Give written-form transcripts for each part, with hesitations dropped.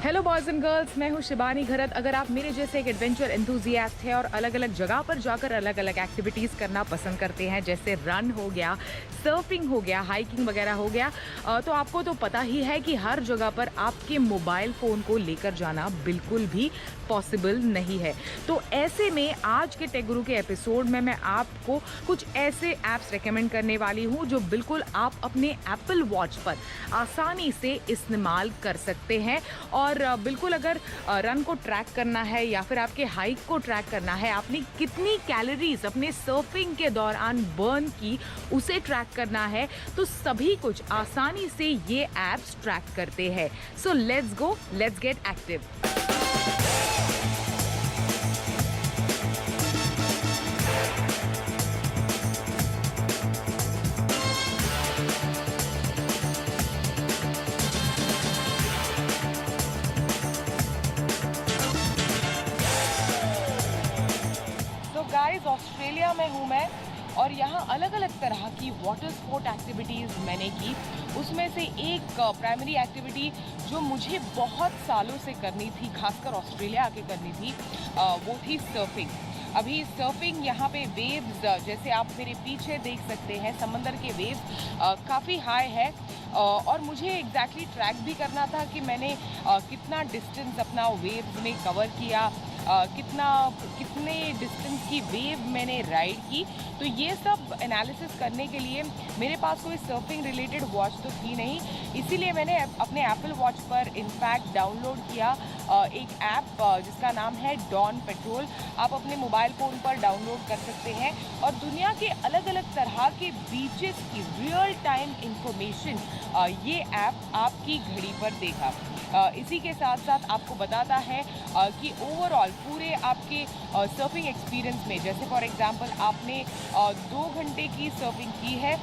Hello boys and girls, मैं हूँ शिबानी घरत। अगर आप मेरे जैसे एक एडवेंचर एंथुजियास्ट हैं और अलग अलग जगह पर जाकर अलग अलग एक्टिविटीज़ करना पसंद करते हैं, जैसे रन हो गया, सर्फिंग हो गया, हाइकिंग वगैरह हो गया, तो आपको तो पता ही है कि हर जगह पर आपके मोबाइल फ़ोन को लेकर जाना बिल्कुल भी पॉसिबल नहीं है। तो ऐसे में आज के टेक गुरु के एपिसोड में मैं आपको कुछ ऐसे ऐप्स रेकमेंड करने वाली हूँ जो बिल्कुल आप अपने एप्पल वॉच पर आसानी से इस्तेमाल कर सकते हैं। और बिल्कुल अगर रन को ट्रैक करना है या फिर आपके हाइक को ट्रैक करना है, आपने कितनी कैलोरीज अपने सर्फिंग के दौरान बर्न की उसे ट्रैक करना है, तो सभी कुछ आसानी से ये ऐप्स ट्रैक करते हैं। So let's go, let's get active. Guys, Australia में हूँ मैं और यहाँ अलग अलग तरह की वाटर स्पोर्ट एक्टिविटीज़ मैंने की। उसमें से एक प्राइमरी एक्टिविटी जो मुझे बहुत सालों से करनी थी, खासकर ऑस्ट्रेलिया आके करनी थी, वो थी सर्फिंग। अभी सर्फिंग यहाँ पे वेव्स, जैसे आप मेरे पीछे देख सकते हैं, समंदर के वेव्स काफ़ी हाई है और मुझे एग्जैक्टली ट्रैक भी करना था कि मैंने कितना डिस्टेंस अपना वेव्स में कवर किया, कितने डिस्टेंस की वेव मैंने राइड की। तो ये सब एनालिसिस करने के लिए मेरे पास कोई सर्फिंग रिलेटेड वॉच तो थी नहीं, इसीलिए मैंने अपने एप्पल वॉच पर इनफैक्ट डाउनलोड किया एक ऐप जिसका नाम है डॉन पेट्रोल। आप अपने मोबाइल फ़ोन पर डाउनलोड कर सकते हैं और दुनिया के अलग अलग तरह के बीचेस की रियल टाइम इंफॉर्मेशन ये ऐप आपकी घड़ी पर देगा। इसी के साथ साथ आपको बताता है कि ओवरऑल पूरे आपके सर्फिंग एक्सपीरियंस में, जैसे फॉर एग्जांपल आपने 2 घंटे की सर्फिंग की है,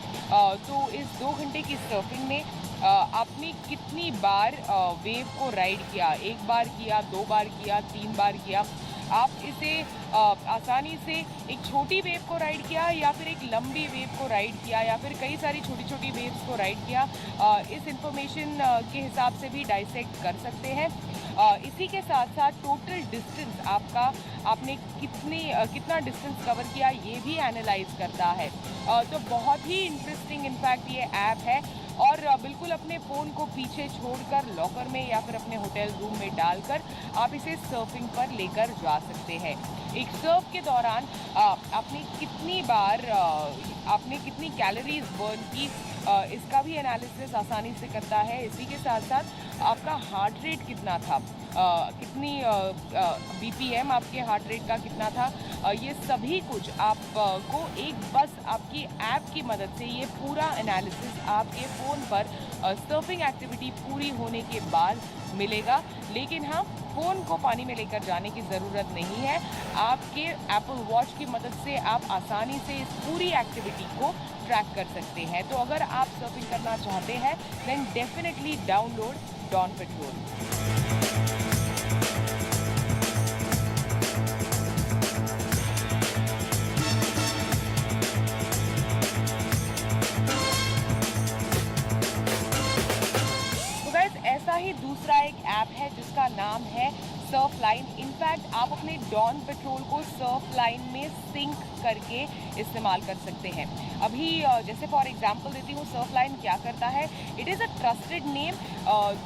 तो इस 2 घंटे की सर्फिंग में आपने कितनी बार वेव को राइड किया, 1 बार किया, 2 बार किया, 3 बार किया। आप इसे आसानी से एक छोटी वेव को राइड किया या फिर एक लंबी वेव को राइड किया या फिर कई सारी छोटी छोटी वेव्स को राइड किया, इस इंफॉर्मेशन के हिसाब से भी डाइसेक्ट कर सकते हैं। इसी के साथ साथ टोटल डिस्टेंस आपने कितना डिस्टेंस कवर किया, ये भी एनालाइज करता है। तो बहुत ही इंटरेस्टिंग इनफैक्ट ये ऐप है और बिल्कुल अपने फ़ोन को पीछे छोड़कर लॉकर में या फिर अपने होटल रूम में डालकर आप इसे सर्फिंग पर लेकर जा सकते हैं। एक सर्फ के दौरान आपने कितनी कैलोरीज बर्न की, इसका भी एनालिसिस आसानी से करता है। इसी के साथ साथ आपका हार्ट रेट कितना था, कितनी BPM आपके हार्ट रेट का कितना था, ये सभी कुछ आपको एक बस आपकी ऐप की मदद से ये पूरा एनालिसिस आपके फ़ोन पर सर्फिंग एक्टिविटी पूरी होने के बाद मिलेगा। लेकिन हाँ, फ़ोन को पानी में लेकर जाने की ज़रूरत नहीं है। आपके एप्पल वॉच की मदद से आप आसानी से इस पूरी एक्टिविटी को ट्रैक कर सकते हैं। तो अगर आप सर्फिंग करना चाहते हैं then definitely download dawn patrol. ऐसा ही दूसरा एक ऐप है जिसका नाम है सर्फ लाइन। इनफैक्ट आप अपने डॉन पेट्रोल को सर्फ लाइन में सिंक करके इस्तेमाल कर सकते हैं। अभी जैसे फॉर एग्जांपल देती हूँ, सर्फ लाइन क्या करता है, it is a trusted name.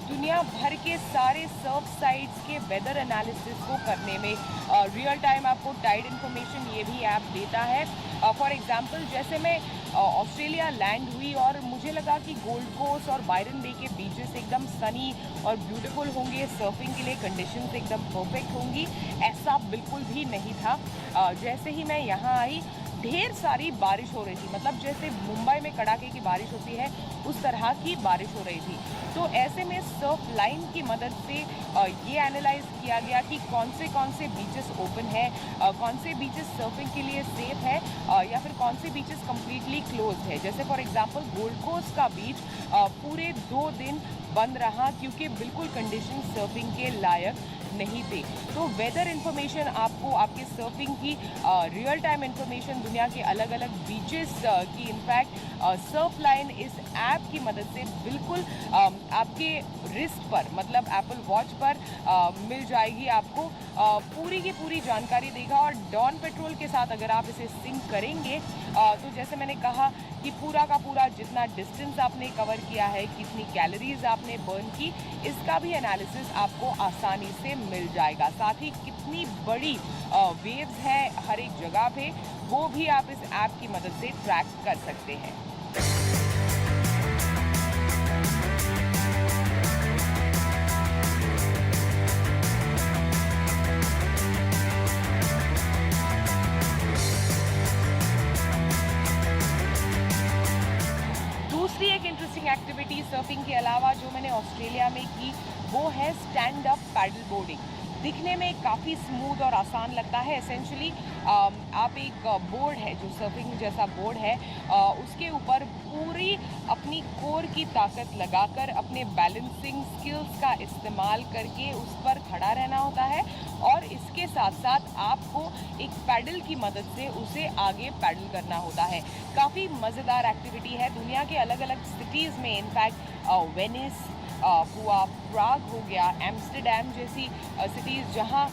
दुनिया भर के सारे सर्फ साइट्स के वेदर एनालिसिस को करने में रियल टाइम आपको टाइड इन्फॉर्मेशन ये भी ऐप देता है। फॉर एग्जांपल जैसे मैं ऑस्ट्रेलिया लैंड हुई और मुझे लगा कि गोल्ड कोस्ट और बायरन बे के बीचेस एकदम सनी और ब्यूटीफुल होंगे, सर्फिंग के लिए कंडीशंस एकदम परफेक्ट होंगी, ऐसा बिल्कुल भी नहीं था। जैसे ही मैं यहाँ आई ढेर सारी बारिश हो रही थी, मतलब जैसे मुंबई में कड़ाके की बारिश होती है उस तरह की बारिश हो रही थी। तो ऐसे में सर्फ लाइन की मदद से ये एनालाइज किया गया कि कौन से बीचेस ओपन है, कौन से बीचेस सर्फिंग के लिए सेफ है या फिर कौन से बीचेस कम्प्लीटली क्लोज है। जैसे फॉर एग्जांपल गोल्ड कोस्ट का बीच पूरे 2 दिन बंद रहा क्योंकि बिल्कुल कंडीशन सर्फिंग के लायक नहीं थे। तो वेदर इन्फॉर्मेशन आपको आपके सर्फिंग की रियल टाइम इन्फॉर्मेशन दुनिया के अलग अलग बीचेस की इनफैक्ट सर्फ लाइन इस ऐप की मदद से बिल्कुल आपके रिस्ट पर मतलब एप्पल वॉच पर मिल जाएगी आपको। पूरी की पूरी जानकारी देगा। और डॉन पेट्रोल के साथ अगर आप इसे सिंक करेंगे तो जैसे मैंने कहा कि पूरा का पूरा जितना डिस्टेंस आपने कवर किया है, कितनी कैलोरीज आपने बर्न की, इसका भी एनालिसिस आपको आसानी से मिल जाएगा। साथ ही कितनी बड़ी वेव्स है हर एक जगह पे, वो भी आप इस ऐप की मदद से ट्रैक कर सकते हैं। दूसरी एक इंटरेस्टिंग एक्टिविटी सर्फिंग के अलावा जो मैंने ऑस्ट्रेलिया में की वो है स्टैंड अप पैडल बोर्डिंग। दिखने में काफ़ी स्मूथ और आसान लगता है। एसेंशली आप एक बोर्ड है जो सर्फिंग जैसा बोर्ड है, उसके ऊपर पूरी अपनी कोर की ताकत लगाकर अपने बैलेंसिंग स्किल्स का इस्तेमाल करके उस पर खड़ा रहना होता है और इसके साथ साथ आपको एक पैडल की मदद से उसे आगे पैडल करना होता है। काफ़ी मज़ेदार एक्टिविटी है। दुनिया के अलग अलग सिटीज़ में इनफैक्ट वेनिस हुआ, प्राग हो गया, एम्स्टर्डम जैसी सिटीज़ जहाँ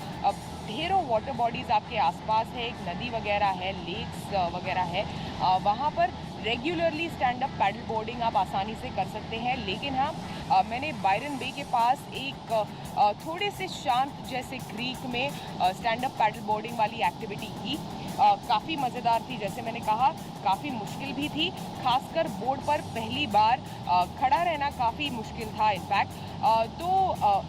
ढेरों वाटर बॉडीज़ आपके आसपास है, एक नदी वगैरह है, लेक्स वगैरह है, वहाँ पर regularly stand up paddle boarding आप आसानी से कर सकते हैं। लेकिन हाँ, मैंने बायरन बे के पास एक थोड़े से शांत जैसे क्रीक में स्टैंड अप पैडल बोर्डिंग वाली एक्टिविटी की। काफ़ी मज़ेदार थी। जैसे मैंने कहा काफ़ी मुश्किल भी थी, खासकर बोर्ड पर पहली बार खड़ा रहना काफ़ी मुश्किल था इनफैक्ट। तो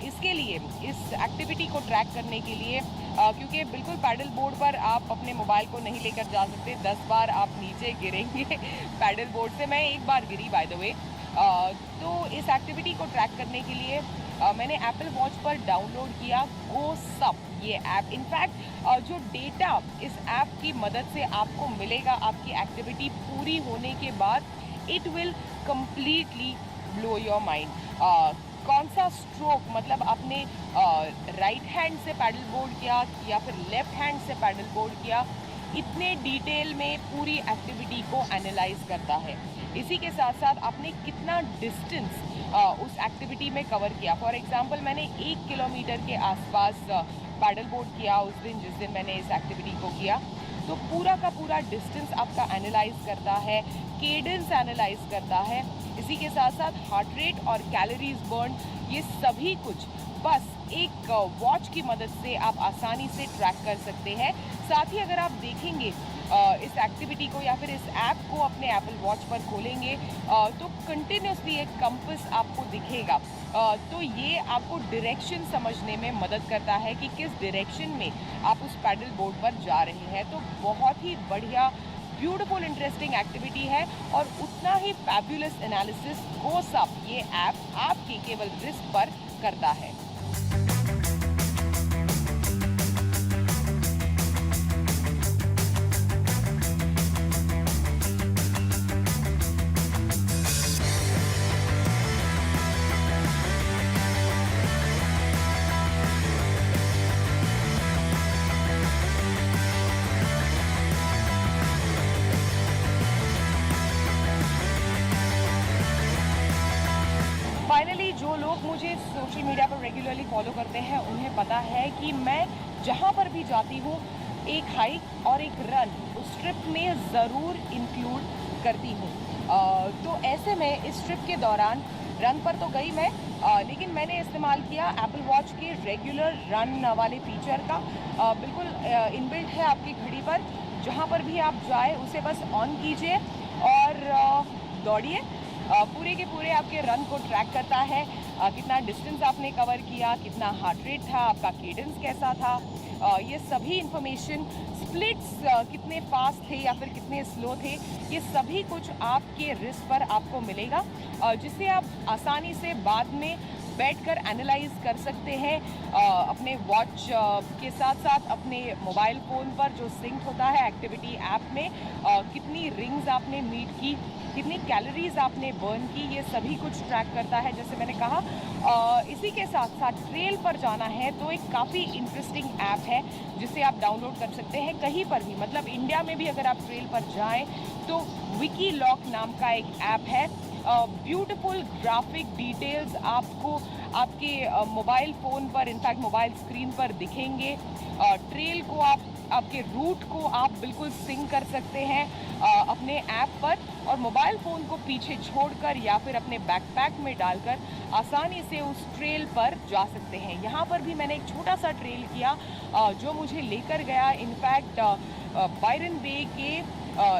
इसके लिए इस एक्टिविटी को ट्रैक करने के लिए क्योंकि बिल्कुल पैडल बोर्ड पर आप अपने मोबाइल को नहीं लेकर जा सकते, 10 बार आप नीचे गिरेंगे पैडल बोर्ड से। मैं एक बार गिरी बाय द वे। तो इस एक्टिविटी को ट्रैक करने के लिए मैंने एप्पल वॉच पर डाउनलोड किया GoSup ये ऐप। इनफैक्ट जो डेटा इस ऐप की मदद से आपको मिलेगा आपकी एक्टिविटी पूरी होने के बाद, it will completely blow your mind. कौन सा स्ट्रोक मतलब आपने राइट हैंड से पैडल बोर्ड किया या फिर लेफ्ट हैंड से पैडल बोर्ड किया, इतने डिटेल में पूरी एक्टिविटी को एनालाइज करता है। इसी के साथ साथ आपने कितना डिस्टेंस उस एक्टिविटी में कवर किया। फॉर एग्जांपल मैंने 1 किलोमीटर के आसपास पैडल बोर्ड किया उस दिन जिस दिन मैंने इस एक्टिविटी को किया। तो पूरा का पूरा डिस्टेंस आपका एनालाइज करता है, केडेंस एनालाइज करता है। इसी के साथ साथ हार्ट रेट और कैलोरीज बर्न, ये सभी कुछ बस एक वॉच की मदद से आप आसानी से ट्रैक कर सकते हैं। साथ ही अगर आप देखेंगे इस एक्टिविटी को या फिर इस ऐप को अपने एप्पल वॉच पर खोलेंगे तो कंटिन्यूसली एक कंपास आपको दिखेगा। तो ये आपको डायरेक्शन समझने में मदद करता है कि किस डायरेक्शन में आप उस पैडल बोर्ड पर जा रहे हैं। तो बहुत ही बढ़िया, ब्यूटीफुल, इंटरेस्टिंग एक्टिविटी है और उतना ही फैबुलस एनालिसिस GoSup ये ऐप आपके केवल रिस्ट पर करता है। फाइनली जो लोग मुझे सोशल मीडिया पर रेगुलरली फॉलो करते हैं उन्हें पता है कि मैं जहाँ पर भी जाती हूँ एक हाइक और एक रन उस ट्रिप में ज़रूर इंक्लूड करती हूँ। तो ऐसे में इस ट्रिप के दौरान रन पर तो गई मैं, लेकिन मैंने इस्तेमाल किया एप्पल वॉच के रेगुलर रन वाले फीचर का। बिल्कुल इनबिल्ट है आपकी घड़ी पर, जहाँ पर भी आप जाए उसे बस ऑन कीजिए और दौड़िए। पूरे के पूरे आपके रन को ट्रैक करता है, कितना डिस्टेंस आपने कवर किया, कितना हार्ट रेट था, आपका केडेंस कैसा था, ये सभी इंफॉर्मेशन, स्प्लिट्स कितने फास्ट थे या फिर कितने स्लो थे, ये सभी कुछ आपके रिस्ट पर आपको मिलेगा, जिससे आप आसानी से बाद में बैठकर एनालाइज कर सकते हैं अपने वॉच के साथ साथ अपने मोबाइल फ़ोन पर जो सिंक होता है एक्टिविटी ऐप में, कितनी रिंग्स आपने मीट की, कितनी कैलोरीज आपने बर्न की, ये सभी कुछ ट्रैक करता है। जैसे मैंने कहा इसी के साथ साथ ट्रेल पर जाना है तो एक काफ़ी इंटरेस्टिंग ऐप है जिसे आप डाउनलोड कर सकते हैं कहीं पर भी, मतलब इंडिया में भी अगर आप ट्रेल पर जाएं तो विकीलॉक नाम का एक ऐप है ब्यूटीफुल ग्राफिक डिटेल्स आपको आपके मोबाइल फ़ोन पर, इनफैक्ट मोबाइल स्क्रीन पर दिखेंगे। ट्रेल को आपके रूट को आप बिल्कुल सिंक कर सकते हैं अपने ऐप पर, और मोबाइल फ़ोन को पीछे छोड़कर या फिर अपने बैकपैक में डालकर आसानी से उस ट्रेल पर जा सकते हैं। यहाँ पर भी मैंने एक छोटा सा ट्रेल किया जो मुझे लेकर गया इनफैक्ट बायरन बे के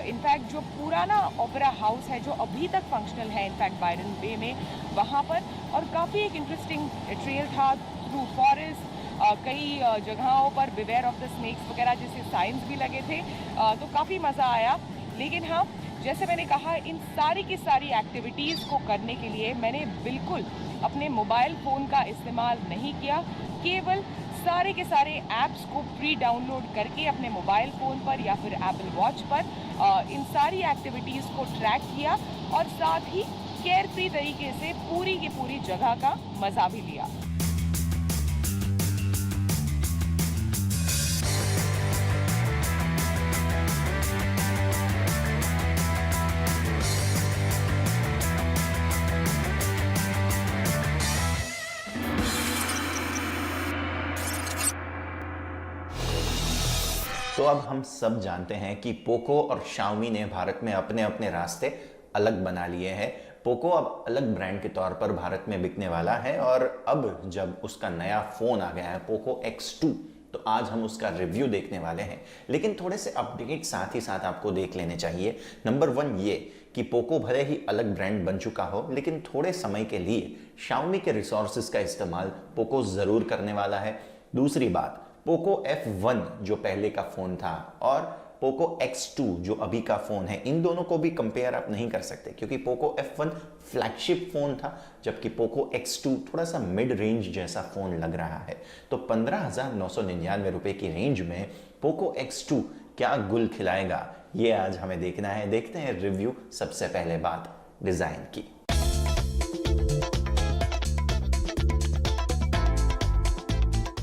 इनफैक्ट जो पुराना ओपेरा हाउस है जो अभी तक फंक्शनल है इनफैक्ट बायरन बे में, वहाँ पर। और काफ़ी एक इंटरेस्टिंग ट्रेल था थ्रू फॉरेस्ट। कई जगहों पर बिवेयर ऑफ द स्नेक्स वगैरह जैसे साइंस भी लगे थे, तो काफ़ी मज़ा आया। लेकिन हाँ, जैसे मैंने कहा, इन सारी की सारी एक्टिविटीज़ को करने के लिए मैंने बिल्कुल अपने मोबाइल फ़ोन का इस्तेमाल नहीं किया। केवल सारे के सारे ऐप्स को प्री डाउनलोड करके अपने मोबाइल फ़ोन पर या फिर एप्पल वॉच पर इन सारी एक्टिविटीज़ को ट्रैक किया, और साथ ही केयर फ्री तरीके से पूरी की पूरी जगह का मज़ा भी लिया। तो अब हम सब जानते हैं कि पोको और शाओमी ने भारत में अपने अपने रास्ते अलग बना लिए हैं। पोको अब अलग ब्रांड के तौर पर भारत में बिकने वाला है, और अब जब उसका नया फोन आ गया है पोको X2, तो आज हम उसका रिव्यू देखने वाले हैं। लेकिन थोड़े से अपडेट साथ ही साथ आपको देख लेने चाहिए। नंबर 1 ये कि पोको भले ही अलग ब्रांड बन चुका हो, लेकिन थोड़े समय के लिए शाओमी के रिसोर्सेज का इस्तेमाल पोको जरूर करने वाला है। दूसरी बात, पोको F1 जो पहले का फोन था और पोको X2 जो अभी का फोन है, इन दोनों को भी कंपेयर आप नहीं कर सकते, क्योंकि पोको F1 फ्लैगशिप फोन था, जबकि पोको X2 थोड़ा सा मिड रेंज जैसा फोन लग रहा है। तो 15,999 रुपए की रेंज में पोको X2 क्या गुल खिलाएगा, ये आज हमें देखना है। देखते हैं रिव्यू। सबसे पहले बात डिजाइन की।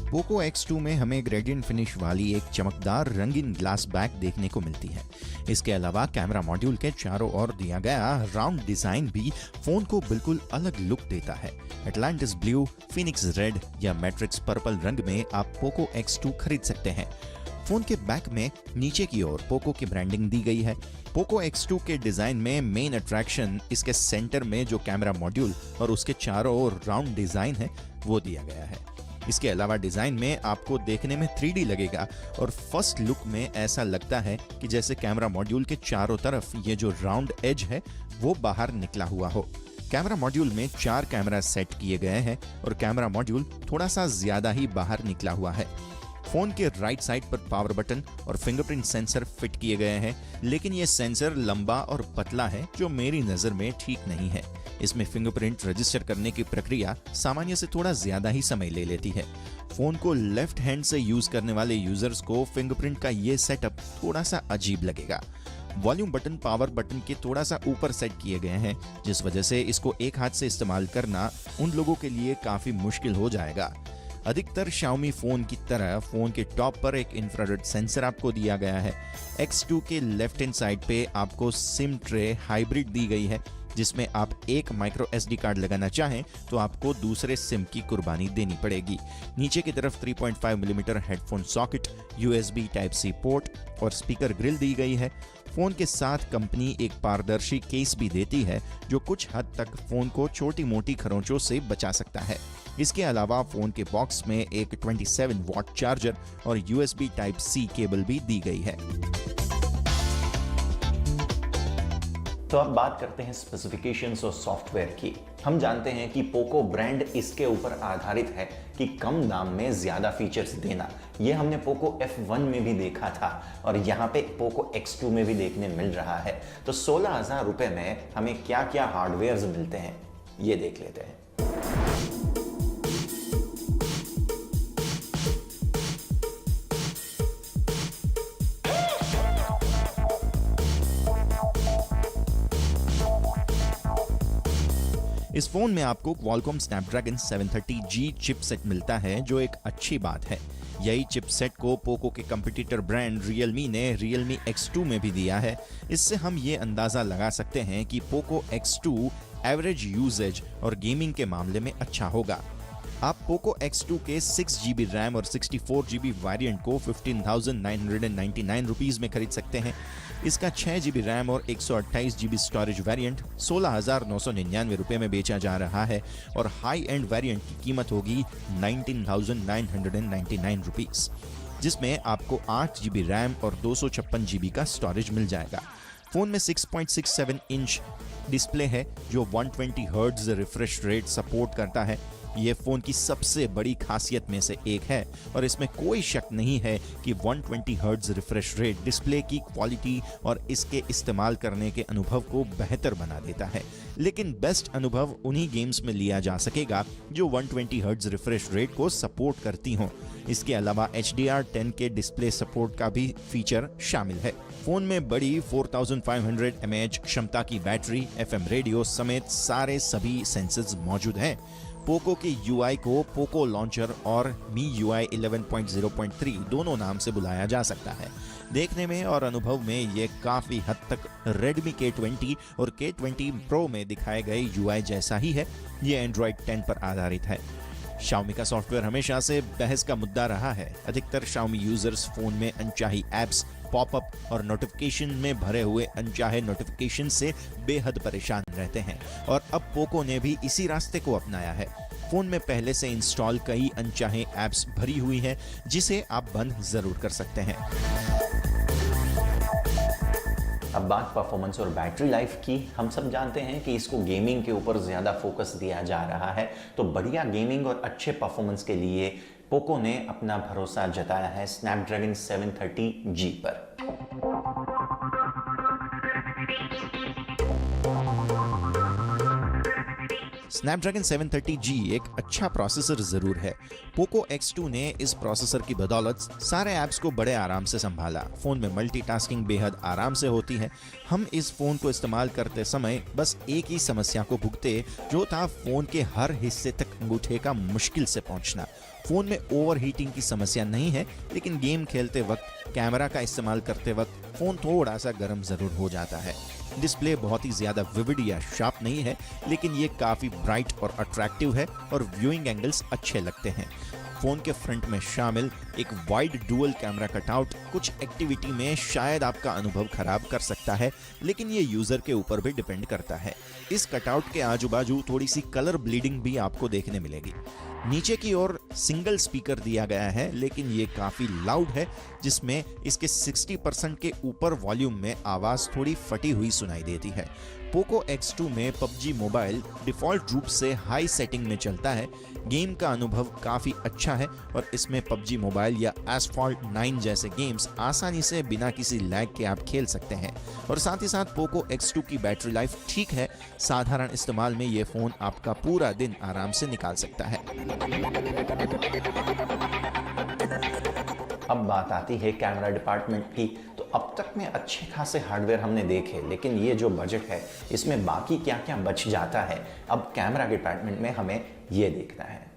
पोको X2 में हमें ग्रेडियंट फिनिश वाली एक चमकदार रंगीन ग्लास बैक देखने को मिलती है। इसके अलावा कैमरा मॉड्यूल के चारों ओर दिया गया राउंड डिजाइन भी फोन को बिल्कुल अलग लुक देता है। एटलांटिस ब्लू, फिनिक्स रेड या मैट्रिक्स पर्पल रंग में आप पोको X2 खरीद सकते हैं। फोन के बैक में नीचे की ओर पोको की ब्रांडिंग दी गई है। पोको X2 के डिजाइन में मेन अट्रैक्शन इसके सेंटर में जो कैमरा मॉड्यूल और उसके चारों ओर राउंड डिजाइन है वो दिया गया है। इसके अलावा डिजाइन में आपको देखने में 3D लगेगा, और फर्स्ट लुक में ऐसा लगता है कि जैसे कैमरा मॉड्यूल के चारों तरफ ये जो राउंड एज है वो बाहर निकला हुआ हो। कैमरा मॉड्यूल में 4 कैमरा सेट किए गए हैं और कैमरा मॉड्यूल थोड़ा सा ज्यादा ही बाहर निकला हुआ है। फोन के राइट साइड पर पावर बटन और फिंगरप्रिंट सेंसर फिट किए गए हैं, लेकिन ये सेंसर लंबा और पतला है जो मेरी नजर में ठीक नहीं है। इसमें फिंगरप्रिंट रजिस्टर करने की प्रक्रिया सामान्य से थोड़ा ज्यादा ही समय ले लेती है। फोन को लेफ्ट हैंड से यूज करने वाले यूजर्स को फिंगरप्रिंट का ये सेटअप थोड़ा सा अजीब लगेगा। वॉल्यूम बटन पावर बटन के थोड़ा सा ऊपर सेट किए गए हैं, जिस वजह से इसको एक हाथ से इस्तेमाल करना उन लोगों के लिए काफी मुश्किल हो जाएगा। अधिकतर Xiaomi फोन की तरह फोन के टॉप पर एक इंफ्रारेड सेंसर आपको दिया गया है। X2 के लेफ्ट हैंड साइड पे आपको सिम ट्रे हाइब्रिड दी गई है, जिसमें आप एक माइक्रो SD कार्ड लगाना चाहें तो आपको दूसरे सिम की कुर्बानी देनी पड़ेगी। नीचे की तरफ 3.5 millimetre headphone socket, USB Type-C port और स्पीकर ग्रिल दी गई है। फोन के साथ कंपनी एक पारदर्शी केस भी देती है जो कुछ हद तक फोन को छोटी मोटी खरोंचों से बचा सकता है। इसके अलावा फोन के बॉक्स में एक 27 वॉट चार्जर और USB Type-C केबल भी दी गई है। तो अब बात करते हैं स्पेसिफिकेशंस और सॉफ्टवेयर की। हम जानते हैं कि पोको ब्रांड इसके ऊपर आधारित है कि कम दाम में ज्यादा फीचर्स देना। ये हमने पोको F1 में भी देखा था और यहाँ पे पोको X2 में भी देखने मिल रहा है। तो 16,000 रुपए में हमें क्या क्या हार्डवेयर मिलते हैं ये देख लेते हैं। इस फोन में आपको Qualcomm Snapdragon 730G चिपसेट मिलता है, जो एक अच्छी बात है। यही चिपसेट को पोको के कंपटीटर ब्रांड Realme ने Realme X2 में भी दिया है। इससे हम ये अंदाजा लगा सकते हैं कि पोको X2 एवरेज यूजेज और गेमिंग के मामले में अच्छा होगा। आप पोको X2 के 6GB रैम और 64GB वेरिएंट को 15,999 रुपीस में खरीद सकते हैं। इसका 6GB रैम और 128GB स्टोरेज वेरिएंट 16,999 रुपए में बेचा जा रहा है और हाई एंड वेरिएंट की कीमत होगी 19,999 रुपीस, जिसमें आपको 8GB रैम और 256GB का स्टोरेज मिल जाएगा। फोन में 6.67 इंच डिस्प्ले है जो 120 हर्ट्ज रिफ्रेश रेट सपोर्ट करता है। ये फोन की सबसे बड़ी खासियत में से एक है और इसमें कोई शक नहीं है कि 120 हर्ट्ज रिफ्रेश रेट डिस्प्ले की क्वालिटी और इसके इस्तेमाल करने के अनुभव को बेहतर बना देता है। लेकिन बेस्ट अनुभव उन्हीं गेम्स में लिया जा सकेगा जो 120 हर्ट्ज रिफ्रेश रेट को सपोर्ट करती हों। इसके अलावा HDR10 के डिस्प्ले सपोर्ट का भी फीचर शामिल है। फोन में बड़ी 4500 mAh क्षमता की बैटरी, FM रेडियो समेत सभी सेंसर्स मौजूद हैं। पोको के UI को पोको लॉन्चर और MIUI 11.0.3 दोनों नाम से बुलाया जा सकता है। देखने में और अनुभव में ये काफी हद तक Redmi K20 और K20 Pro में दिखाए गए UI जैसा ही है। ये Android 10 पर आधारित है। Xiaomi का सॉफ्टवेयर हमेशा से बहस का मुद्दा रहा है। अधिकतर Xiaomi यूजर्स फोन में अनचाही एप्स, पॉपअप और नोटिफिकेशन में भरे हुए अनचाहे नोटिफिकेशन से बेहद परेशान रहते हैं और अब पोको ने भी इसी रास्ते को अपनाया है। फोन में पहले से इंस्टॉल कई अनचाहे एप्स भरी हुई है जिसे आप बंद जरूर कर सकते हैं। अब बात परफॉर्मेंस और बैटरी लाइफ की। हम सब जानते हैं कि इसको गेमिंग के ऊपर ज़्यादा फोकस दिया जा रहा है, तो बढ़िया गेमिंग और अच्छे परफॉर्मेंस के लिए पोको ने अपना भरोसा जताया है स्नैपड्रैगन 730G पर। स्नैपड्रैगन 730G एक अच्छा प्रोसेसर जरूर है। पोको X2 ने इस प्रोसेसर की बदौलत सारे ऐप्स को बड़े आराम से संभाला। फोन में मल्टीटास्किंग बेहद आराम से होती है। हम इस फोन को इस्तेमाल करते समय बस एक ही समस्या को भुगते, जो था फोन के हर हिस्से तक अंगूठे का मुश्किल से पहुंचना। फोन में ओवरहीटिंग की समस्या नहीं है, लेकिन गेम खेलते वक्त, कैमरा का इस्तेमाल करते वक्त फोन थोड़ा सा गर्म जरूर हो जाता है। डिस्प्ले बहुत ही ज्यादा विविड या शार्प नहीं है, लेकिन ये काफी ब्राइट और अट्रैक्टिव है और व्यूइंग एंगल्स अच्छे लगते हैं। फोन के फ्रंट में शामिल एक वाइड डुअल कैमरा कटआउट कुछ एक्टिविटी में शायद आपका अनुभव खराब कर सकता है, लेकिन ये यूजर के ऊपर भी डिपेंड करता है। इस कटआउट के आजू बाजू थोड़ी सी कलर ब्लीडिंग भी आपको देखने मिलेगी। नीचे की ओर सिंगल स्पीकर दिया गया है, लेकिन ये काफी लाउड है, जिसमें इसके 60% के ऊपर वॉल्यूम में आवाज थोड़ी फटी हुई सुनाई देती है। पोको X2 में PUBG मोबाइल डिफॉल्ट रूप से हाई सेटिंग में चलता है। गेम का अनुभव काफी अच्छा है और इसमें PUBG मोबाइल या Asphalt 9 जैसे गेम्स आसानी से बिना किसी लैग के आप खेल सकते हैं। और साथ ही साथ पोको X2 की बैटरी लाइफ ठीक है। साधारण इस्तेमाल में ये फोन आपका पूरा दिन आराम से निकाल सकता है। अब बात आती है कैमरा डिपार्टमेंट की। तो अब तक में अच्छे खासे हार्डवेयर हमने देखे, लेकिन ये जो बजट है इसमें बाकी क्या क्या बच जाता है, अब कैमरा डिपार्टमेंट में हमें ये देखना है।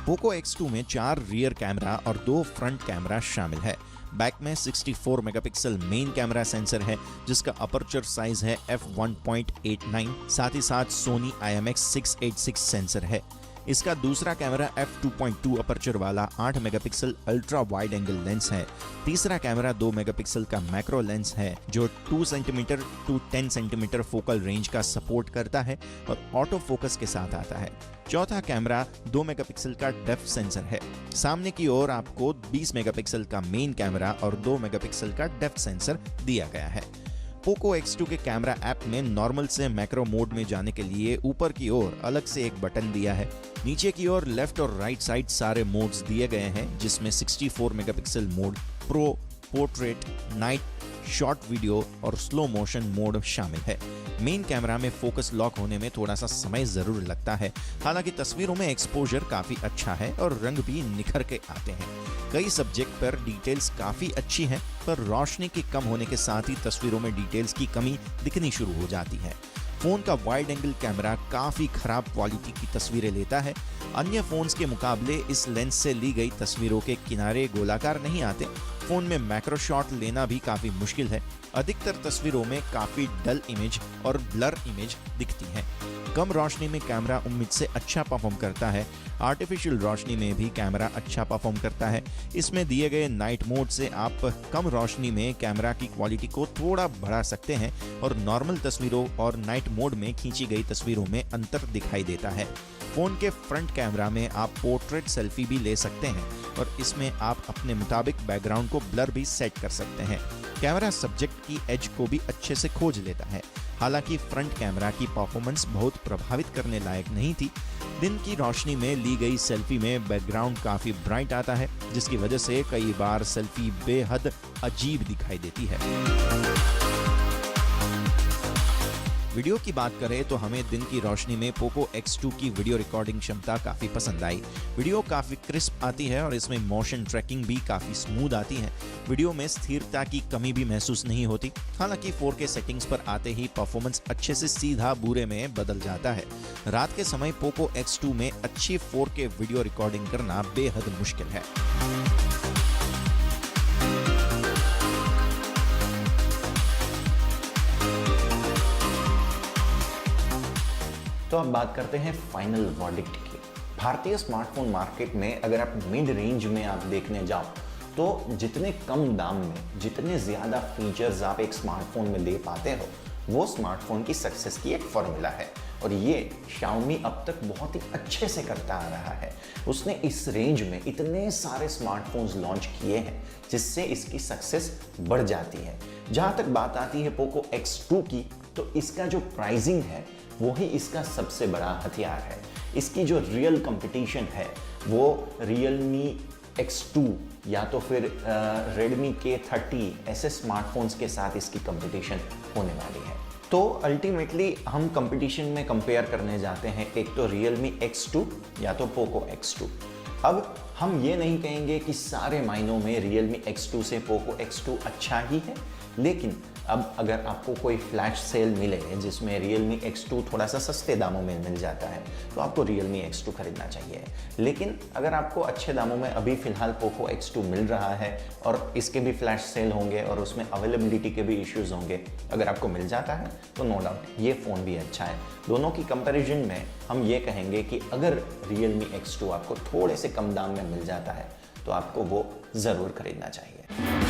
पोको X2 में 4 रियर कैमरा और 2 फ्रंट कैमरा शामिल है। बैक में 64 मेगापिक्सल मेन कैमरा सेंसर है, जिसका अपर्चर साइज है f1.89। साथ ही साथ सोनी IMX686 सेंसर है। इसका दूसरा कैमरा f2.2 अपर्चर वाला 8 megapixel ultra wide angle lens है। तीसरा कैमरा 2 मेगापिक्सल का मैक्रो लेंस है, जो 2 centimetre to 10 centimetre focal range का सपोर्ट करता है और ऑटो फोकस के साथ आता है। चौथा कैमरा 2 मेगापिक्सल का डेप्थ सेंसर है। सामने की ओर आपको 20 मेगापिक्सल का मेन कैमरा और 2 मेगापिक्सल का डेप्थ सेंसर दिया गया है। पोको X2 के कैमरा ऐप में नॉर्मल से मैक्रो मोड में जाने के लिए ऊपर की ओर अलग से एक बटन दिया है। नीचे की ओर लेफ्ट और राइट साइड सारे मोड्स दिए गए हैं, जिसमें 64 megapixel mode, pro, portrait, night, short video और स्लो मोशन मोड शामिल है। मेन कैमरा में फोकस लॉक होने में थोड़ा सा समय जरूर लगता है, हालांकि तस्वीरों में एक्सपोजर काफी अच्छा है और रंग भी निखर के आते हैं। कई सब्जेक्ट पर डिटेल्स काफी अच्छी हैं, पर रोशनी के कम होने के साथ ही तस्वीरों में डिटेल्स की कमी दिखनी शुरू हो जाती है। फोन का वाइड एंगल कैमरा काफी खराब क्वालिटी की तस्वीरें लेता है। अन्य फोन्स के मुकाबले इस लेंस से ली गई तस्वीरों के किनारे गोलाकार नहीं आते। फोन में मैक्रो शॉट लेना भी काफी मुश्किल है। अधिकतर तस्वीरों में काफी डल इमेज और ब्लर इमेज दिखती है। कम रोशनी में कैमरा उम्मीद से अच्छा परफॉर्म करता है। आर्टिफिशियल रोशनी में भी कैमरा अच्छा परफॉर्म करता है। इसमें दिए गए नाइट मोड से आप कम रोशनी में कैमरा की क्वालिटी को थोड़ा बढ़ा सकते हैं और नॉर्मल तस्वीरों और नाइट मोड में खींची गई तस्वीरों में अंतर दिखाई देता है। फोन के फ्रंट कैमरा में आप पोर्ट्रेट सेल्फी भी ले सकते हैं और इसमें आप अपने मुताबिक बैकग्राउंड को ब्लर भी सेट कर सकते हैं। कैमरा सब्जेक्ट की एज को भी अच्छे से खोज लेता है। हालांकि फ्रंट कैमरा की परफॉर्मेंस बहुत प्रभावित करने लायक नहीं थी। दिन की रोशनी में ली गई सेल्फी में बैकग्राउंड काफी ब्राइट आता है, जिसकी वजह से कई बार सेल्फी बेहद अजीब दिखाई देती है। वीडियो की बात करें तो हमें दिन की रोशनी में पोको X2 की वीडियो रिकॉर्डिंग क्षमता काफी पसंद आई। वीडियो काफी क्रिस्प आती है और इसमें मोशन ट्रैकिंग भी काफी स्मूथ आती है। वीडियो में स्थिरता की कमी भी महसूस नहीं होती। हालांकि 4K सेटिंग्स पर आते ही परफॉर्मेंस अच्छे से सीधा बुरे में बदल जाता है। रात के समय पोको X2 में अच्छी 4K वीडियो रिकॉर्डिंग करना बेहद मुश्किल है। तो अब बात करते हैं फाइनल वर्डिक्ट की। भारतीय स्मार्टफोन मार्केट में अगर आप मिड रेंज में आप देखने जाओ तो जितने कम दाम में जितने ज़्यादा फीचर्स आप एक स्मार्टफोन में दे पाते हो, वो स्मार्टफोन की सक्सेस की एक फॉर्मूला है। और ये Xiaomi अब तक बहुत ही अच्छे से करता आ रहा है। उसने इस रेंज में इतने सारे स्मार्टफोन्स लॉन्च किए हैं जिससे इसकी सक्सेस बढ़ जाती है। जहाँ तक बात आती है पोको X2 की, तो इसका जो प्राइसिंग है वो ही इसका सबसे बड़ा हथियार है। इसकी जो रियल कंपटीशन है वो Realme X2 या तो फिर Redmi K30 ऐसे स्मार्टफोन्स के साथ इसकी कंपटीशन होने वाली है। तो अल्टीमेटली हम कंपटीशन में कंपेयर करने जाते हैं एक तो Realme X2 या तो पोको X2। अब हम ये नहीं कहेंगे कि सारे मायनों में Realme X2 से पोको X2 अच्छा ही है, लेकिन अब अगर आपको कोई फ्लैश सेल मिले जिसमें Realme X2 थोड़ा सा सस्ते दामों में मिल जाता है तो आपको Realme X2 खरीदना चाहिए। लेकिन अगर आपको अच्छे दामों में अभी फ़िलहाल पोको X2 मिल रहा है और इसके भी फ्लैश सेल होंगे और उसमें अवेलेबिलिटी के भी इश्यूज होंगे, अगर आपको मिल जाता है तो नो डाउट ये फ़ोन भी अच्छा है। दोनों की कंपैरिजन में हम ये कहेंगे कि अगर Realme X2 आपको थोड़े से कम दाम में मिल जाता है तो आपको वो ज़रूर खरीदना चाहिए।